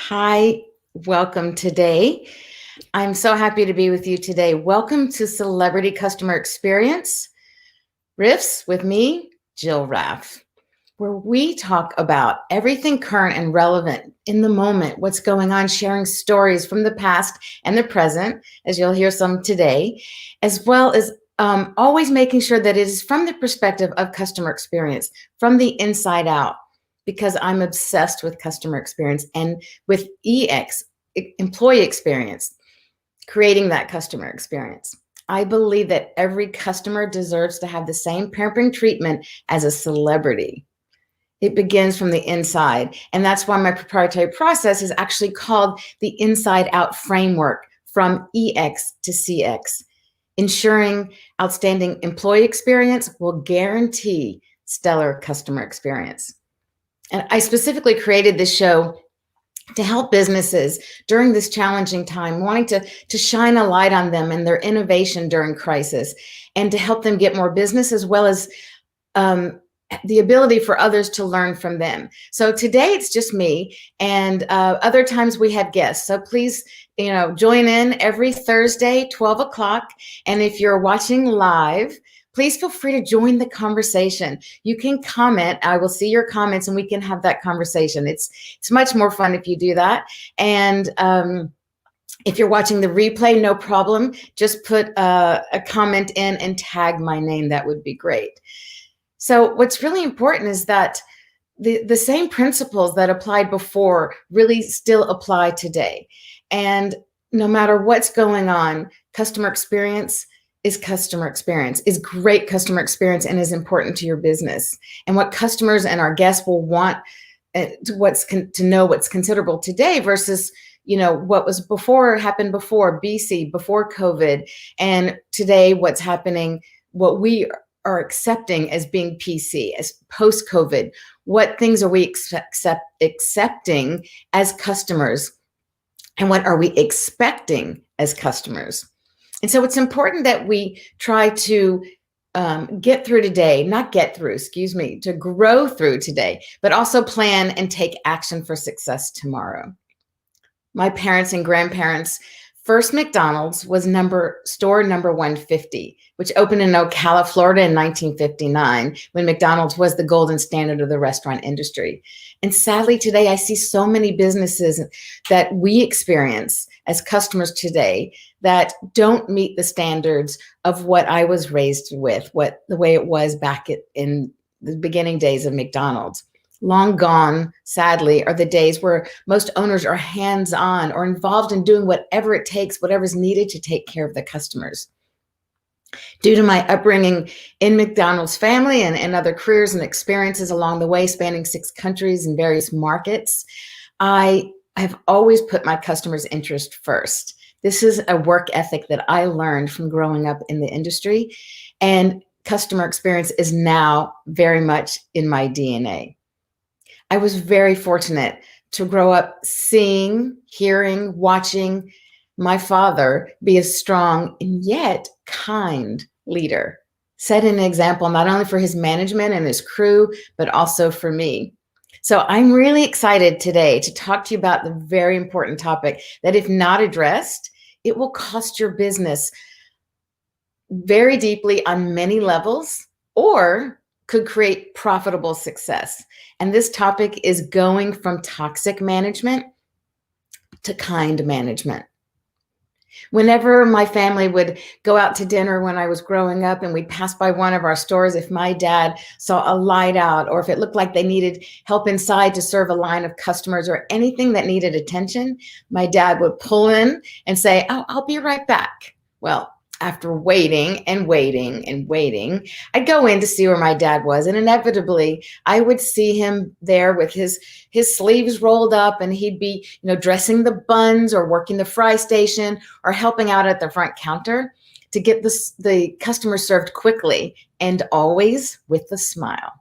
Hi, welcome today. I'm so happy to be with you today. Welcome to Celebrity Customer Experience Riffs with me, Jill Raff, where we talk about everything current and relevant in the moment, what's going on, sharing stories from the past and the present, as you'll hear some today, as well as always making sure that it is from the perspective of customer experience, from the inside out, because I'm obsessed with customer experience and with EX, employee experience, creating that customer experience. I believe that every customer deserves to have the same pampering treatment as a celebrity. It begins from the inside. And that's why my proprietary process is actually called the Inside Out Framework, from EX to CX. Ensuring outstanding employee experience will guarantee stellar customer experience. And I specifically created this show to help businesses during this challenging time, wanting to shine a light on them and their innovation during crisis, and to help them get more business, as well as the ability for others to learn from them. So today it's just me, and other times we have guests. So please, join in every Thursday, 12 o'clock. And if you're watching live, please feel free to join the conversation. You can comment. I will see your comments and we can have that conversation. It's much more fun if you do that. And if you're watching the replay, no problem. Just put a comment in and tag my name. That would be great. So what's really important is that the same principles that applied before really still apply today. And no matter what's going on, customer experience is great customer experience, and is important to your business. And what customers and our guests will want to know what's considerable today versus what was happened before BC, before COVID, and today what's happening, what we are accepting as being PC, as post-COVID. What things are we accepting as customers, and what are we expecting as customers? And so it's important that we try to to grow through today, but also plan and take action for success tomorrow. My parents and grandparents' first McDonald's was store number 150, which opened in Ocala, Florida in 1959, when McDonald's was the golden standard of the restaurant industry. And sadly, today I see so many businesses that we experience as customers today that don't meet the standards of what I was raised with, the way it was back in the beginning days of McDonald's. Long gone, sadly, are the days where most owners are hands-on or involved in doing whatever it takes, whatever's needed to take care of the customers. Due to my upbringing in McDonald's family and other careers and experiences along the way, spanning 6 countries and various markets, I have always put my customers' interest first. This is a work ethic that I learned from growing up in the industry, and customer experience is now very much in my DNA. I was very fortunate to grow up seeing, hearing, watching my father be a strong and yet kind leader, set an example not only for his management and his crew, but also for me. So I'm really excited today to talk to you about the very important topic that, if not addressed, it will cost your business very deeply on many levels, or could create profitable success. And this topic is going from toxic management to kind management. Whenever my family would go out to dinner when I was growing up and we'd pass by one of our stores, if my dad saw a light out, or if it looked like they needed help inside to serve a line of customers or anything that needed attention, my dad would pull in and say, "Oh, I'll be right back." Well, after waiting and waiting and waiting, I'd go in to see where my dad was, and inevitably I would see him there with his sleeves rolled up, and he'd be, dressing the buns or working the fry station or helping out at the front counter to get the customer served quickly, and always with a smile.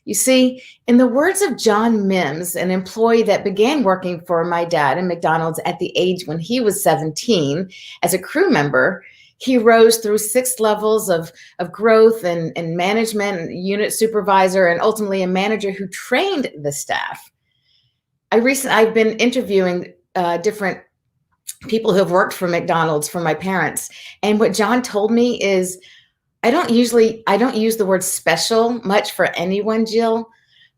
You see, in the words of John Mims, an employee that began working for my dad in McDonald's at the age when he was 17 as a crew member, he rose through 6 levels of growth and management, and unit supervisor, and ultimately a manager who trained the staff. I've been interviewing different people who have worked for McDonald's for my parents. And what John told me is, I don't use the word special much for anyone, Jill,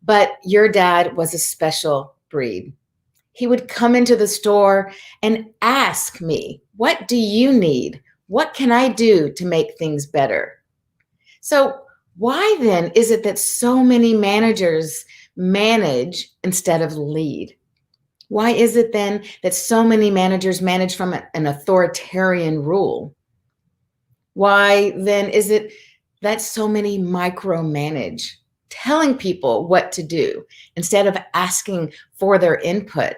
but your dad was a special breed. He would come into the store and ask me, what do you need? What can I do to make things better? So why then is it that so many managers manage instead of lead? Why is it then that so many managers manage from an authoritarian rule? Why then is it that so many micromanage, telling people what to do instead of asking for their input?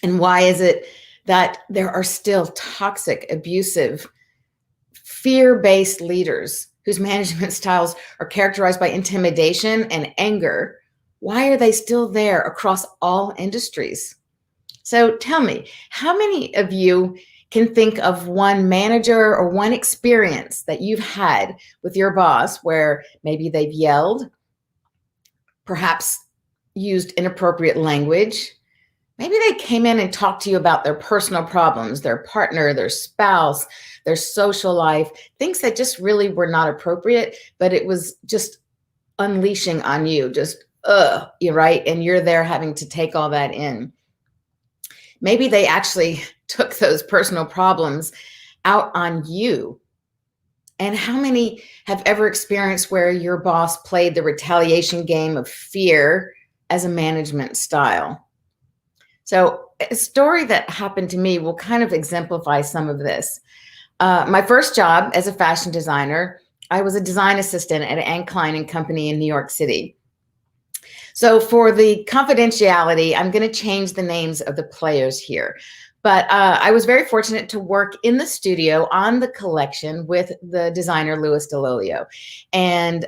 And why is it that there are still toxic, abusive, fear-based leaders whose management styles are characterized by intimidation and anger? Why are they still there across all industries? So tell me, how many of you can think of one manager or one experience that you've had with your boss where maybe they've yelled, perhaps used inappropriate language? Maybe they came in and talked to you about their personal problems, their partner, their spouse, their social life, things that just really were not appropriate, but it was just unleashing on you, just, you're right. And you're there having to take all that in. Maybe they actually took those personal problems out on you. And how many have ever experienced where your boss played the retaliation game of fear as a management style? So a story that happened to me will kind of exemplify some of this. My first job as a fashion designer, I was a design assistant at Anne Klein and Company in New York City. So for the confidentiality, I'm going to change the names of the players here. But I was very fortunate to work in the studio on the collection with the designer, Louis DeLolio. And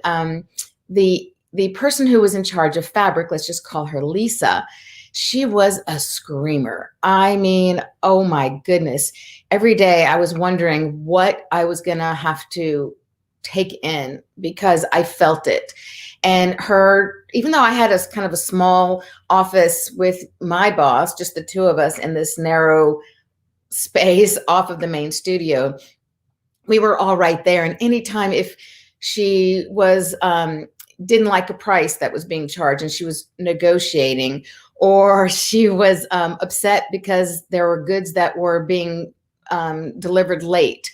the person who was in charge of fabric, let's just call her Lisa, she was a screamer. I mean, oh my goodness. Every day I was wondering what I was going to have to take in because I felt it. And her, even though I had a kind of a small office with my boss, just the two of us in this narrow space off of the main studio, we were all right there. And anytime if she was, didn't like a price that was being charged and she was negotiating, or she was upset because there were goods that were being delivered late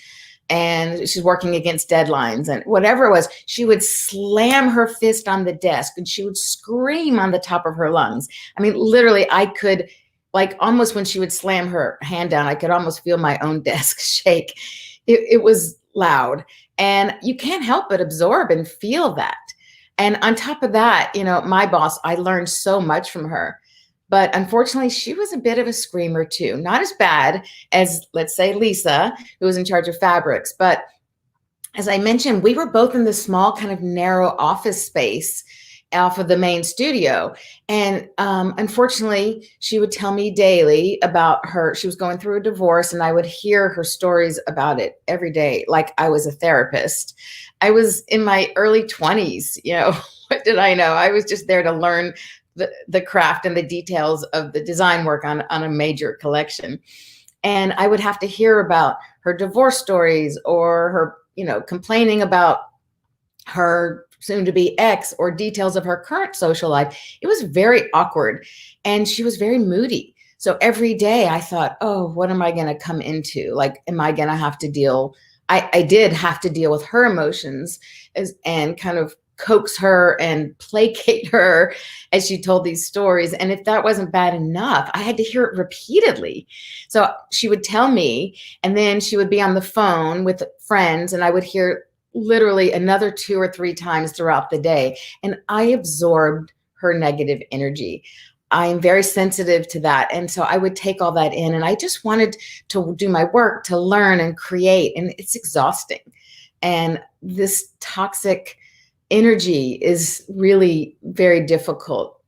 and she's working against deadlines and whatever it was, she would slam her fist on the desk and she would scream on the top of her lungs. I mean, literally, I could, like, almost when she would slam her hand down, I could almost feel my own desk shake. It was loud, and you can't help but absorb and feel that. And on top of that, you know, my boss, I learned so much from her. But unfortunately, she was a bit of a screamer too. Not as bad as, let's say, Lisa, who was in charge of fabrics. But as I mentioned, we were both in this small kind of narrow office space off of the main studio. And unfortunately, she would tell me daily about she was going through a divorce, and I would hear her stories about it every day, like I was a therapist. I was in my early 20s, you know, what did I know? I was just there to learn the craft and the details of the design work on a major collection. And I would have to hear about her divorce stories or her, you know, complaining about her soon to be ex or details of her current social life. It was very awkward. And she was very moody. So every day I thought, oh, what am I going to come into? Like, am I going to have to deal? I did have to deal with her emotions and kind of coax her and placate her as she told these stories. And if that wasn't bad enough, I had to hear it repeatedly. So she would tell me, and then she would be on the phone with friends, and I would hear literally another 2 or 3 times throughout the day. And I absorbed her negative energy. I am very sensitive to that. And so I would take all that in, and I just wanted to do my work, to learn and create. And it's exhausting. And this toxic energy is really very difficult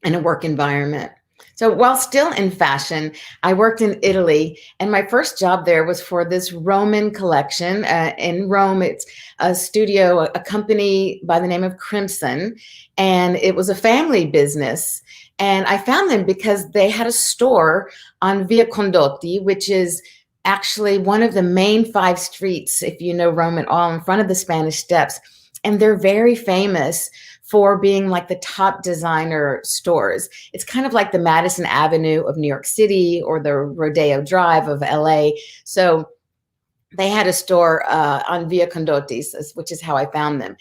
in a work environment. So while still in fashion, I worked in Italy, and my first job there was for this Roman collection. In Rome, it's a studio, a company by the name of Crimson, and it was a family business. And I found them because they had a store on Via Condotti, which is actually one of the main 5 streets, if you know Rome at all, in front of the Spanish Steps. And they're very famous for being like the top designer stores. It's kind of like the Madison Avenue of New York City or the Rodeo Drive of LA. So they had a store on Via Condotti, which is how I found them.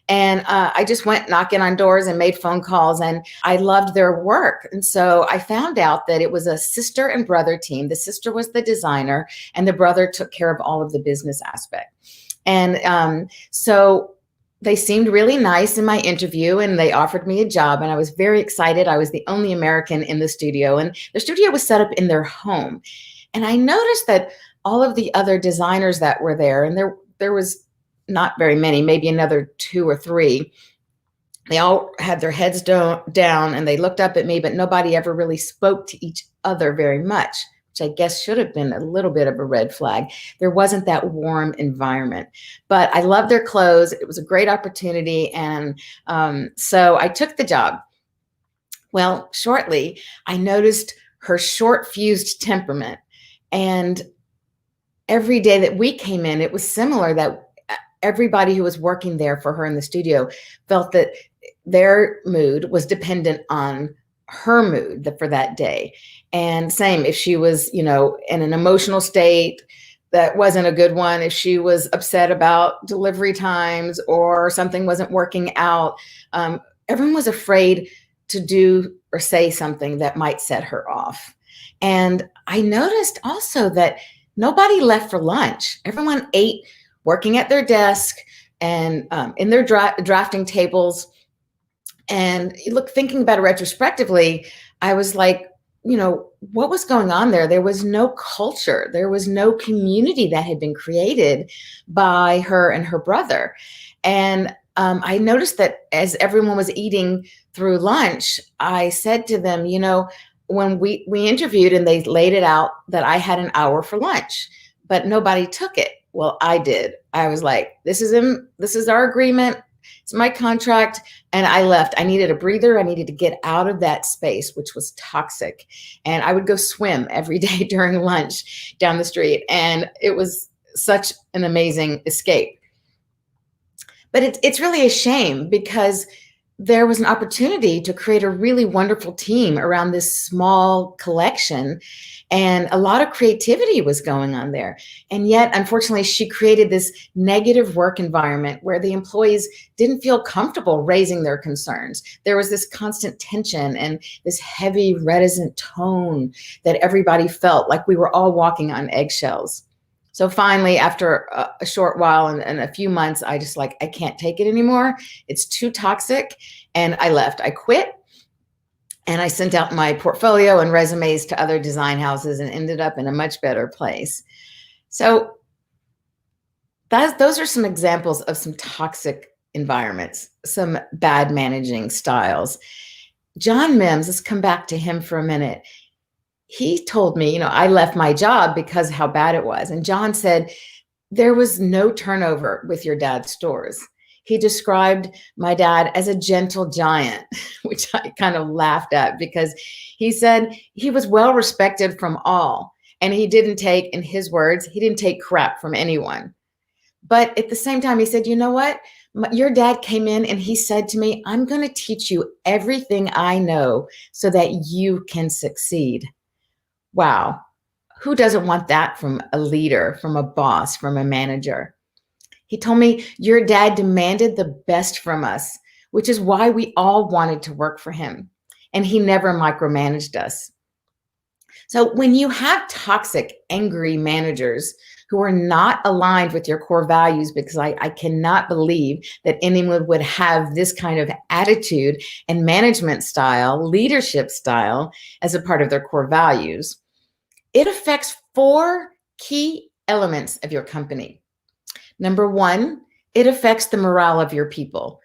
And I just went knocking on doors and made phone calls, and I loved their work. And so I found out that it was a sister and brother team. The sister was the designer, and the brother took care of all of the business aspect. And so they seemed really nice in my interview, and they offered me a job, and I was very excited. I was the only American in the studio, and the studio was set up in their home. And I noticed that all of the other designers that were there, and there was not very many, maybe another 2 or 3, they all had their heads down and they looked up at me, but nobody ever really spoke to each other very much, which I guess should have been a little bit of a red flag. There wasn't that warm environment, but I loved their clothes. It was a great opportunity. And so I took the job. Well, shortly, I noticed her short fused temperament. And every day that we came in, it was similar, that everybody who was working there for her in the studio felt that their mood was dependent on her mood for that day. And same, if she was, in an emotional state that wasn't a good one, if she was upset about delivery times or something wasn't working out, everyone was afraid to do or say something that might set her off. And I noticed also that nobody left for lunch. Everyone ate working at their desk and in their drafting tables. And thinking about it retrospectively, I was like, what was going on there? There was no culture. There was no community that had been created by her and her brother. And I noticed that as everyone was eating through lunch, I said to them, when we interviewed and they laid it out that I had an hour for lunch, but nobody took it. Well, I did. I was like, this is our agreement. It's my contract. And I left. I needed a breather. I needed to get out of that space, which was toxic. And I would go swim every day during lunch down the street. And it was such an amazing escape. But it's really a shame, because there was an opportunity to create a really wonderful team around this small collection, and a lot of creativity was going on there. And yet, unfortunately, she created this negative work environment where the employees didn't feel comfortable raising their concerns. There was this constant tension and this heavy, reticent tone that everybody felt like we were all walking on eggshells. So finally, after a short while and a few months, I just I can't take it anymore. It's too toxic. And I left. I quit. And I sent out my portfolio and resumes to other design houses and ended up in a much better place. So those are some examples of some toxic environments, some bad managing styles. John Mims, let's come back to him for a minute. He told me, I left my job because how bad it was. And John said, there was no turnover with your dad's stores. He described my dad as a gentle giant, which I kind of laughed at, because he said he was well respected from all. And he didn't take, in his words, he didn't take crap from anyone. But at the same time, he said, you know what? Your dad came in and he said to me, I'm going to teach you everything I know so that you can succeed. Wow. Who doesn't want that from a leader, from a boss, from a manager? He told me, your dad demanded the best from us, which is why we all wanted to work for him. And he never micromanaged us. So when you have toxic, angry managers who are not aligned with your core values, because I cannot believe that anyone would have this kind of attitude and management style, leadership style as a part of their core values, it affects 4 key elements of your company. Number 1, it affects the morale of your people.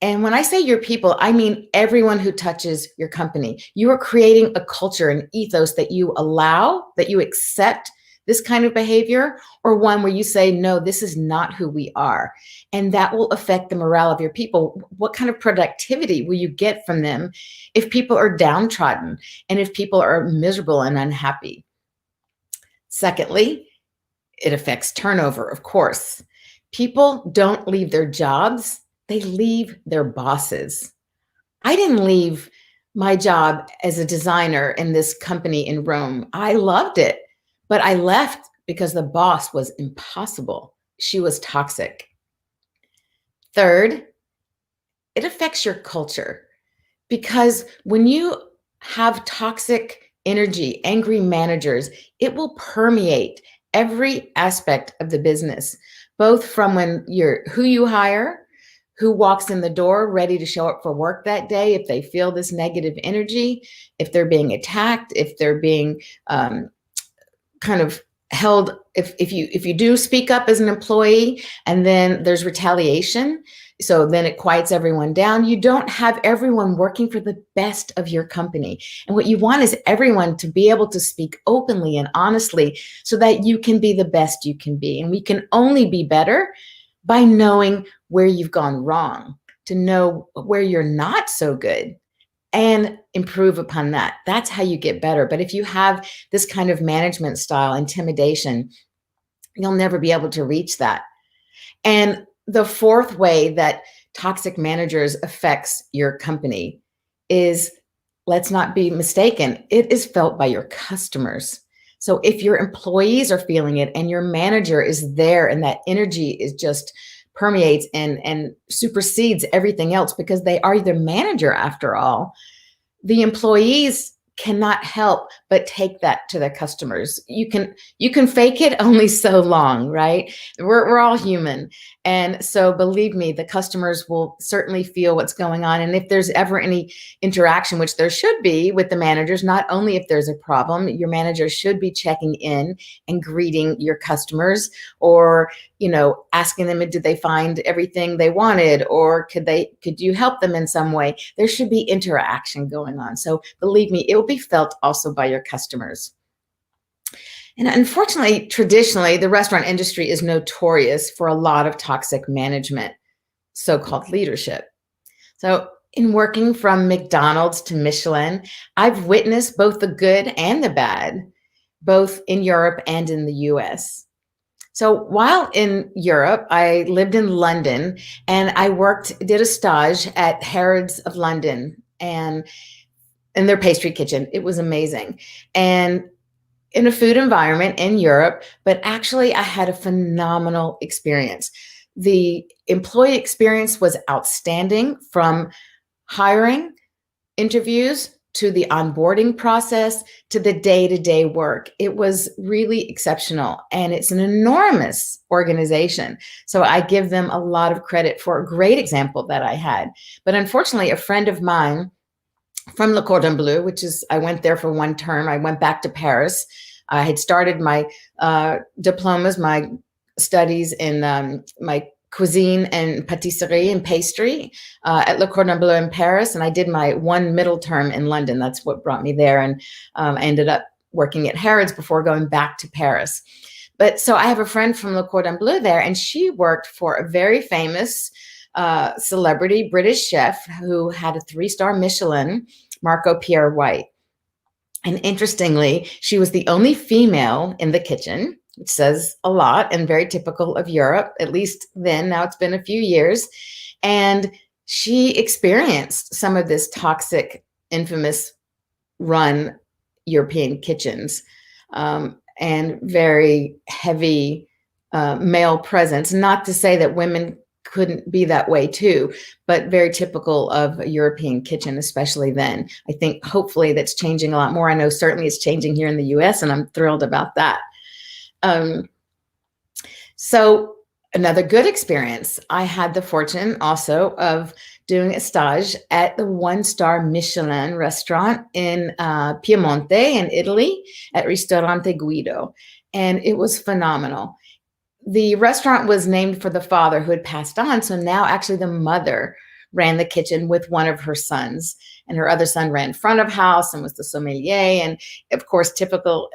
And when I say your people, I mean everyone who touches your company. You are creating a culture, an ethos that you allow, that you accept, this kind of behavior, or one where you say, no, this is not who we are? And that will affect the morale of your people. What kind of productivity will you get from them if people are downtrodden and if people are miserable and unhappy? Secondly, it affects turnover, of course. People don't leave their jobs, they leave their bosses. I didn't leave my job as a designer in this company in Rome. I loved it, but I left because the boss was impossible. She was toxic. Third, it affects your culture, because when you have toxic energy, angry managers, it will permeate every aspect of the business, both from who you hire, who walks in the door ready to show up for work that day, if they feel this negative energy, if they're being attacked, if they're being kind of held, if you do speak up as an employee and then there's retaliation, so then it quiets everyone down. You don't have everyone working for the best of your company. And what you want is everyone to be able to speak openly and honestly so that you can be the best you can be. And we can only be better by knowing where you've gone wrong, to know where you're not so good and improve upon that. That's how you get better. But if you have this kind of management style, intimidation, you'll never be able to reach that. And the fourth way that toxic managers affects your company is, let's not be mistaken, it is felt by your customers. So if your employees are feeling it and your manager is there and that energy is just permeates and supersedes everything else, because they are the manager after all, the employees cannot help but take that to their customers. You can fake it only so long, right? We're all human. And so believe me, the customers will certainly feel what's going on. And if there's ever any interaction, which there should be with the managers, not only if there's a problem, your manager should be checking in and greeting your customers, or asking them, did they find everything they wanted, or could you help them in some way? There should be interaction going on. So believe me, it will be felt also by your customers. And unfortunately, traditionally, the restaurant industry is notorious for a lot of toxic management, so-called leadership. So in working from McDonald's to Michelin, I've witnessed both the good and the bad, both in Europe and in the US. So while in Europe, I lived in London and I did a stage at Harrods of London and in their pastry kitchen. It was amazing. And in a food environment in Europe, but actually I had a phenomenal experience. The employee experience was outstanding, from hiring, interviews, to the onboarding process, to the day-to-day work. It was really exceptional, and it's an enormous organization. So I give them a lot of credit for a great example that I had. But unfortunately, a friend of mine from Le Cordon Bleu, I went there for one term. I went back to Paris. I had started my diplomas, my studies in my cuisine and patisserie and pastry at Le Cordon Bleu in Paris. And I did my one middle term in London. That's what brought me there. And I ended up working at Harrods before going back to Paris. But so I have a friend from Le Cordon Bleu there, and she worked for a very famous celebrity British chef who had a 3-star Michelin, Marco Pierre White. And interestingly, she was the only female in the kitchen, which says a lot and very typical of Europe, at least then. Now it's been a few years. And she experienced some of this toxic, infamous run European kitchens, and very heavy male presence. Not to say that women couldn't be that way too, but very typical of a European kitchen, especially then. I think hopefully that's changing a lot more. I know certainly it's changing here in the US, and I'm thrilled about that. So another good experience, I had the fortune also of doing a stage at the 1-star Michelin restaurant in Piemonte in Italy at Ristorante Guido. And it was phenomenal. The restaurant was named for the father who had passed on. So now actually the mother ran the kitchen with one of her sons. and her other son ran front of house and was the sommelier, and of course, typical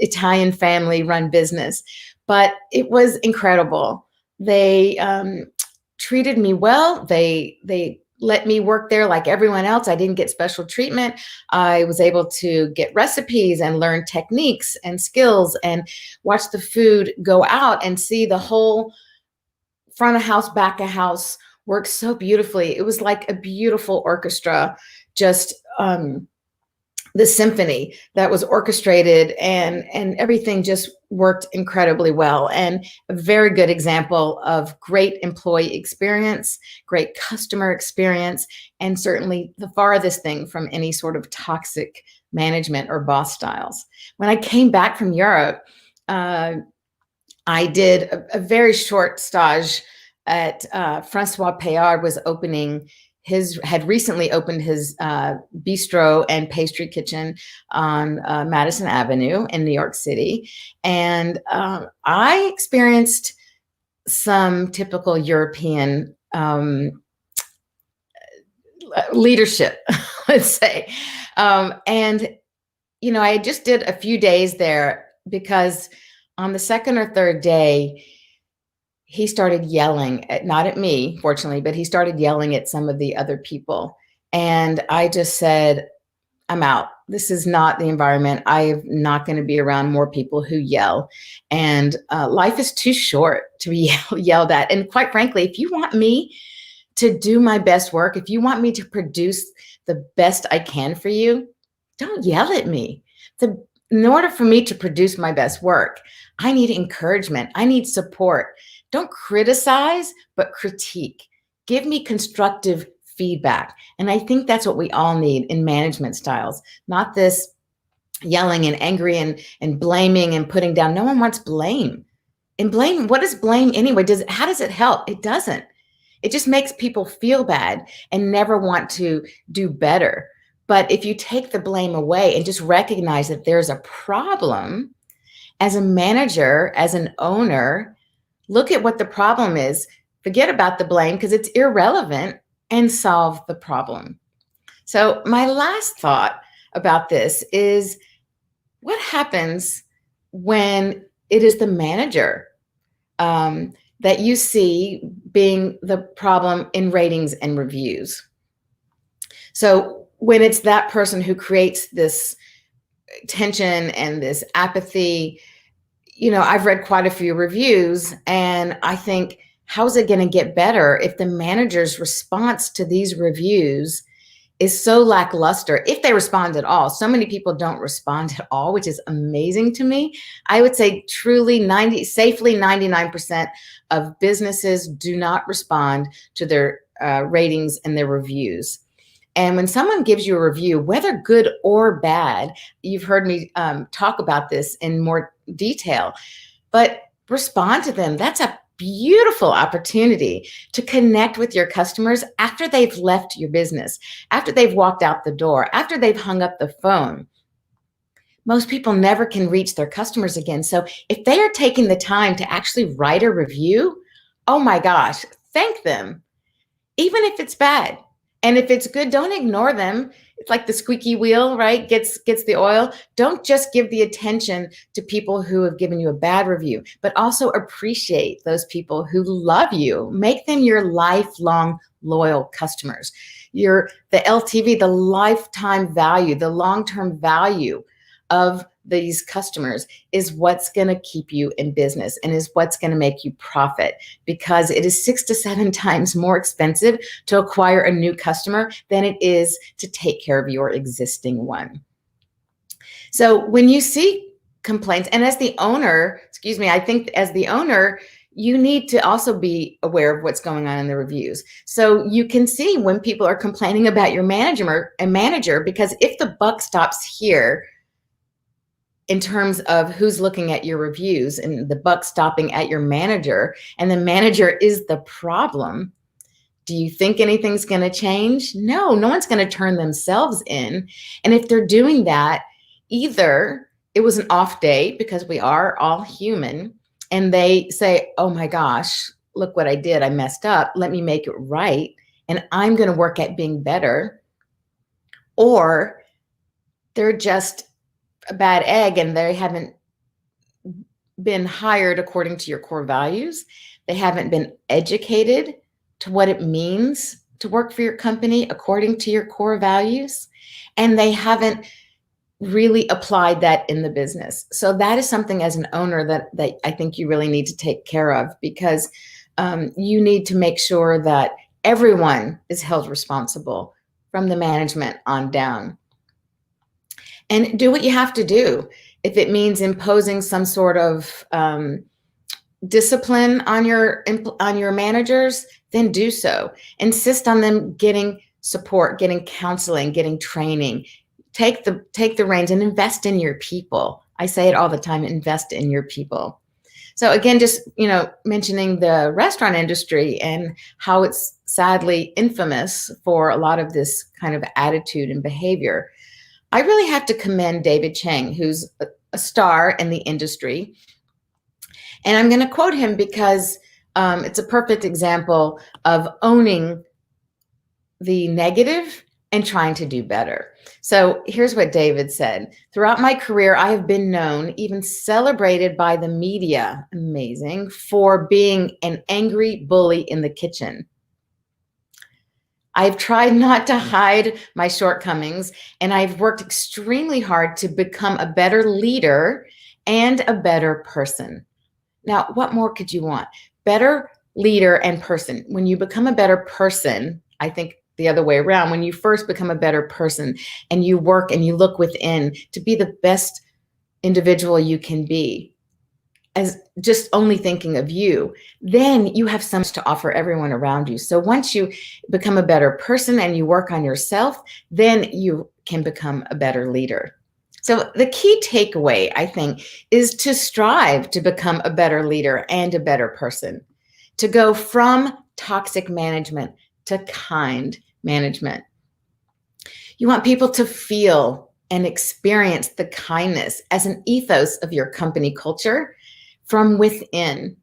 Italian family run business. But it was incredible. They treated me well. They let me work there like everyone else. I didn't get special treatment. I was able to get recipes and learn techniques and skills and watch the food go out and see the whole front of house, back of house work so beautifully. It was like a beautiful orchestra, just the symphony that was orchestrated, and everything just worked incredibly well. And a very good example of great employee experience, great customer experience, and certainly the farthest thing from any sort of toxic management or boss styles. When I came back from Europe, I did a very short stage at Francois Payard was opening had recently opened his bistro and pastry kitchen on Madison Avenue in New York City. And I experienced some typical European leadership, let's say. And, I just did a few days there because on the second or third day, he started yelling not at me, fortunately, but he started yelling at some of the other people. And I just said, I'm out. This is not the environment. I'm not going to be around more people who yell. And life is too short to be yelled at. And quite frankly, if you want me to do my best work, if you want me to produce the best I can for you, don't yell at me. In order for me to produce my best work, I need encouragement. I need support. Don't criticize, but critique. Give me constructive feedback. And I think that's what we all need in management styles, not this yelling and angry and blaming and putting down. No one wants blame. And blame, what is blame anyway? How does it help? It doesn't. It just makes people feel bad and never want to do better. But if you take the blame away and just recognize that there's a problem, as a manager, as an owner, look at what the problem is, forget about the blame because it's irrelevant, and solve the problem. So my last thought about this is, what happens when it is the manager that you see being the problem in ratings and reviews? So when it's that person who creates this tension and this apathy, I've read quite a few reviews, and I think, how's it going to get better if the manager's response to these reviews is so lackluster, if they respond at all? So many people don't respond at all, which is amazing to me. I would say safely 99% of businesses do not respond to their ratings and their reviews. And when someone gives you a review, whether good or bad, you've heard me talk about this in more detail, but respond to them. That's a beautiful opportunity to connect with your customers after they've left your business, after they've walked out the door, after they've hung up the phone. Most people never can reach their customers again. So if they are taking the time to actually write a review, oh my gosh, thank them, even if it's bad. And if it's good, don't ignore them. It's like the squeaky wheel, right? Gets the oil. Don't just give the attention to people who have given you a bad review, but also appreciate those people who love you. Make them your lifelong loyal customers. The LTV, the lifetime value, the long-term value of these customers is what's going to keep you in business and is what's going to make you profit, because it is 6 to 7 times more expensive to acquire a new customer than it is to take care of your existing one. So when you see complaints, and as the owner, I think as the owner, you need to also be aware of what's going on in the reviews. So you can see when people are complaining about your manager, because if the buck stops here, in terms of who's looking at your reviews and the buck stopping at your manager, and the manager is the problem, do you think anything's going to change? No one's going to turn themselves in. And if they're doing that, either it was an off day, because we are all human, and they say, oh my gosh, look what I did. I messed up. Let me make it right. And I'm going to work at being better. or they're just a bad egg and they haven't been hired according to your core values. They haven't been educated to what it means to work for your company according to your core values. And they haven't really applied that in the business. So that is something as an owner that I think you really need to take care of, because you need to make sure that everyone is held responsible from the management on down. And do what you have to do. If it means imposing some sort of discipline on your managers, then do so. Insist on them getting support, getting counseling, getting training. Take the reins and invest in your people. I say it all the time, invest in your people. So again, just, mentioning the restaurant industry and how it's sadly infamous for a lot of this kind of attitude and behavior. I really have to commend David Chang, who's a star in the industry. And I'm going to quote him because it's a perfect example of owning the negative and trying to do better. So here's what David said. Throughout my career, I have been known, even celebrated by the media, amazing, for being an angry bully in the kitchen. I've tried not to hide my shortcomings, and I've worked extremely hard to become a better leader and a better person. Now, what more could you want? Better leader and person. When you become a better person, I think the other way around, when you first become a better person and you work and you look within to be the best individual you can be, as just only thinking of you, then you have so much to offer everyone around you. So once you become a better person and you work on yourself, then you can become a better leader. So the key takeaway, I think, is to strive to become a better leader and a better person, to go from toxic management to kind management. You want people to feel and experience the kindness as an ethos of your company culture from within.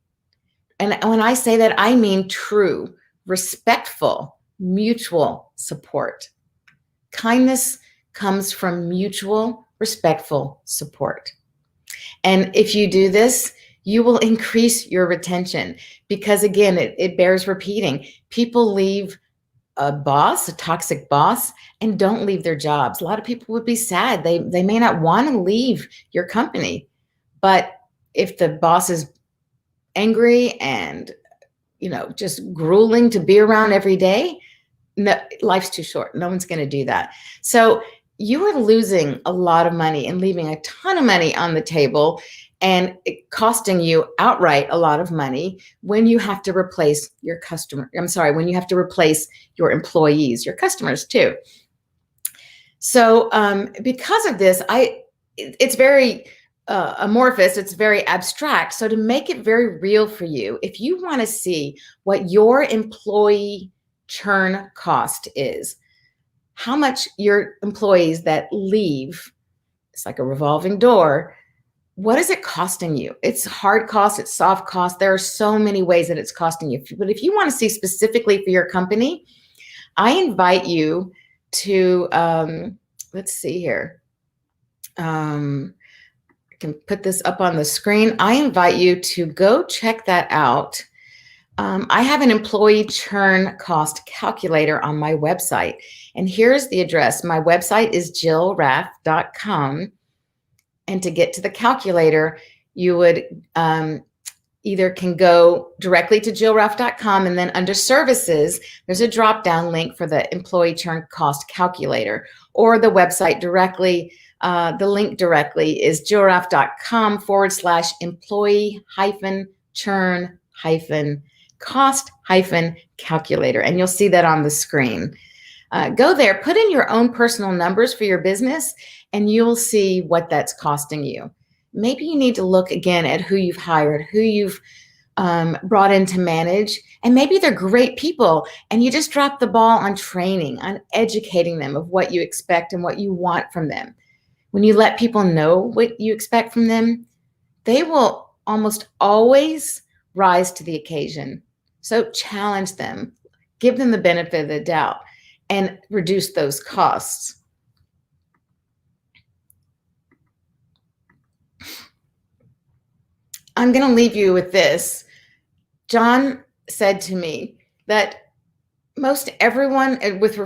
And when I say that, I mean true, respectful, mutual support. Kindness comes from mutual, respectful support. And if you do this, you will increase your retention, because again, it bears repeating. People leave a toxic boss, and don't leave their jobs. A lot of people would be sad. They may not want to leave your company, but if the boss is angry and, just grueling to be around every day, no, life's too short. No one's going to do that. So you are losing a lot of money and leaving a ton of money on the table, and it costing you outright a lot of money when you have to replace when you have to replace your employees, your customers too. So because of this, it's very amorphous, it's very abstract. So to make it very real for you, if you want to see what your employee churn cost is, how much your employees that leave, it's like a revolving door, what is it costing you? It's hard cost, it's soft cost. There are so many ways that it's costing you. But if you want to see specifically for your company, I invite you to, let's see here. I can put this up on the screen. I invite you to go check that out. I have an employee churn cost calculator on my website. And here's the address. My website is jillraff.com. And to get to the calculator, you would either can go directly to jillraff.com, and then under services, there's a drop-down link for the employee churn cost calculator, or the website directly. The link directly is jillraff.com/employee-churn-cost-calculator. And you'll see that on the screen. Go there, put in your own personal numbers for your business, and you'll see what that's costing you. Maybe you need to look again at who you've hired, who you've brought in to manage, and maybe they're great people, and you just dropped the ball on training, on educating them of what you expect and what you want from them. When you let people know what you expect from them, they will almost always rise to the occasion. So challenge them, give them the benefit of the doubt, and reduce those costs. I'm going to leave you with this. John said to me that most everyone, with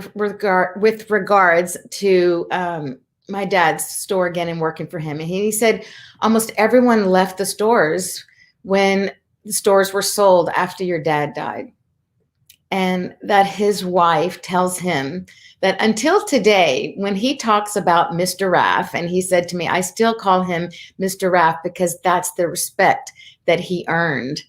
regards to my dad's store again and working for him, and he said almost everyone left the stores when the stores were sold after your dad died, and that his wife tells him that until today, when he talks about Mr. Raff, and he said to me, I still call him Mr. Raff because that's the respect that he earned,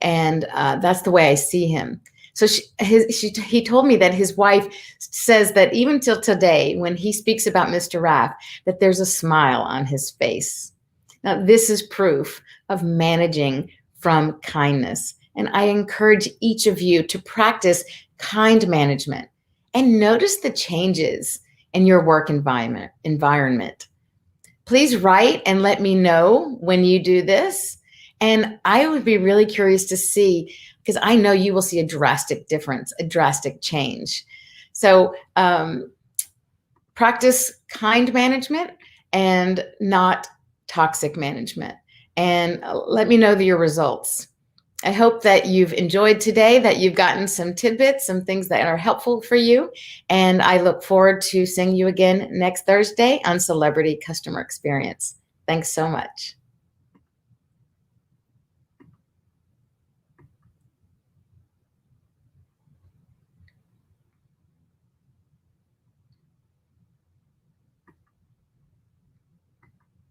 and that's the way I see him. So he told me that his wife says that even till today, when he speaks about Mr. Raff, that there's a smile on his face. Now, this is proof of managing from kindness. And I encourage each of you to practice kind management and notice the changes in your work environment. Please write and let me know when you do this. And I would be really curious to see, because I know you will see a drastic difference, a drastic change. So practice kind management and not toxic management. And let me know your results. I hope that you've enjoyed today, that you've gotten some tidbits, some things that are helpful for you. And I look forward to seeing you again next Thursday on Celebrity Customer Experience. Thanks so much.